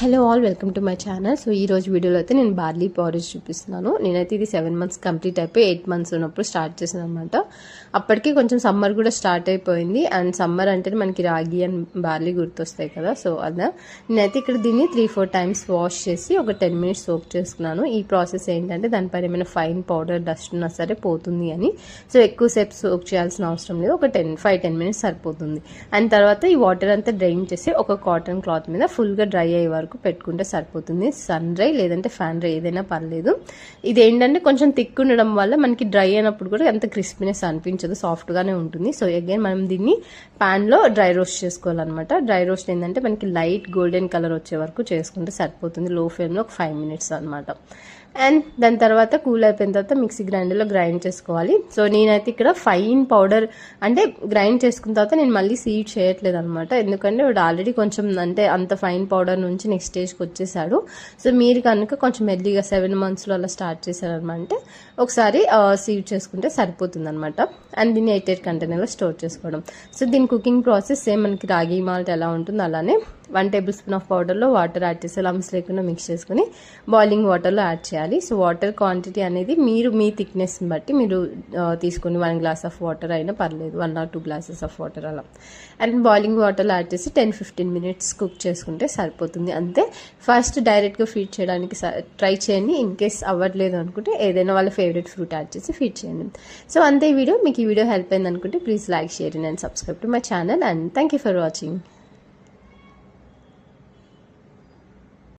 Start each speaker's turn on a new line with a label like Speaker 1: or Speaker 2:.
Speaker 1: Hello all, welcome to my channel. So ఈ రోజు వీడియోలో అయితే నేను బార్లీ పారేజ్ చూపిస్తున్నాను. నేనైతే ఇది 7 months కంప్లీట్ అయిపోయి 8 months ఉన్నప్పుడు స్టార్ట్ చేశాను అనమాట. అప్పటికి కొంచెం సమ్మర్ కూడా స్టార్ట్ అయిపోయింది. అండ్ సమ్మర్ అంటే మనకి రాగి అండ్ బార్లీ గుర్తొస్తాయి కదా. సో అలా నేనైతే ఇక్కడ దీన్ని 3-4 times వాష్ చేసి ఒక 10 minutes సోక్ చేసుకున్నాను. ఈ ప్రాసెస్ ఏంటంటే దానిపైన ఏమైనా ఫైన్ పౌడర్ డస్ట్ ఉన్నా సరే పోతుంది అని. సో ఎక్కువసేపు సోక్ చేయాల్సిన అవసరం లేదు, ఒక 5-10 minutes సరిపోతుంది. అండ్ తర్వాత ఈ వాటర్ అంతా డ్రైన్ చేసి ఒక కాటన్ క్లాత్ మీద ఫుల్గా డ్రై అయ్యే వరకు పెట్టుకుంటే సరిపోతుంది. సన్ డ్రై లేదంటే ఫ్యాన్ డ్రై ఏదైనా పర్లేదు. ఇది ఏంటంటే కొంచెం థిక్ ఉండడం వల్ల మనకి డ్రై అయినప్పుడు కూడా ఎంత క్రిస్పీనెస్ అనిపించదు, సాఫ్ట్గానే ఉంటుంది. సో అగైన్ మనం దీన్ని ప్యాన్లో డ్రై రోస్ట్ చేసుకోవాలన్నమాట. డ్రై రోస్ట్ ఏంటంటే మనకి లైట్ గోల్డెన్ కలర్ వచ్చే వరకు చేసుకుంటే సరిపోతుంది. లో ఫ్లేమ్లో ఒక 5 minutes అనమాట. అండ్ దాని తర్వాత కూల్ అయిపోయిన తర్వాత మిక్సీ గ్రైండర్లో గ్రైండ్ చేసుకోవాలి. సో నేనైతే ఇక్కడ ఫైన్ పౌడర్ అంటే గ్రైండ్ చేసుకున్న తర్వాత నేను మళ్ళీ సీడ్ చేయట్లేదు అనమాట. ఎందుకంటే వాడు ఆల్రెడీ కొంచెం అంటే అంత ఫైన్ పౌడర్ నుంచి నెక్స్ట్ స్టేజ్కి వచ్చేసాడు. సో మీరు కనుక కొంచెం ఎర్లీగా 7 monthsలో అలా స్టార్ట్ చేశారనమాట ఒకసారి సీడ్ చేసుకుంటే సరిపోతుంది అనమాట. అండ్ దీన్ని 8 కంటైనర్లో స్టోర్ చేసుకోవడం. సో దీని కుకింగ్ ప్రాసెస్ సేమ్ మనకి రాగి మాల్ట్ ఎలా ఉంటుందో అలానే 1 tablespoon ఆఫ్ పౌడర్లో వాటర్ యాడ్ చేసి లమ్స్ లేకుండా మిక్స్ చేసుకుని బాయిలింగ్ వాటర్లో యాడ్ చేయాలి. సో వాటర్ క్వాంటిటీ అనేది మీరు మీ థిక్నెస్ని బట్టి మీరు తీసుకుని 1 glass ఆఫ్ వాటర్ అయినా పర్లేదు, 1 or 2 glasses ఆఫ్ వాటర్ అలా. అండ్ బాయిలింగ్ వాటర్లో యాడ్ చేసి 10-15 minutes కుక్ చేసుకుంటే సరిపోతుంది. అంతే. ఫస్ట్ డైరెక్ట్గా ఫీడ్ చేయడానికి ట్రై చేయండి. ఇన్ కేస్ అవ్వట్లేదు అనుకుంటే ఏదైనా వాళ్ళ ఫేవరెట్ ఫ్రూట్ యాడ్ చేసి ఫీడ్ చేయండి. సో అంతే ఈ వీడియో. మీకు ఈ వీడియో హెల్ప్ అయింది అనుకుంటే please like, share and subscribe to my channel. And thank you for watching.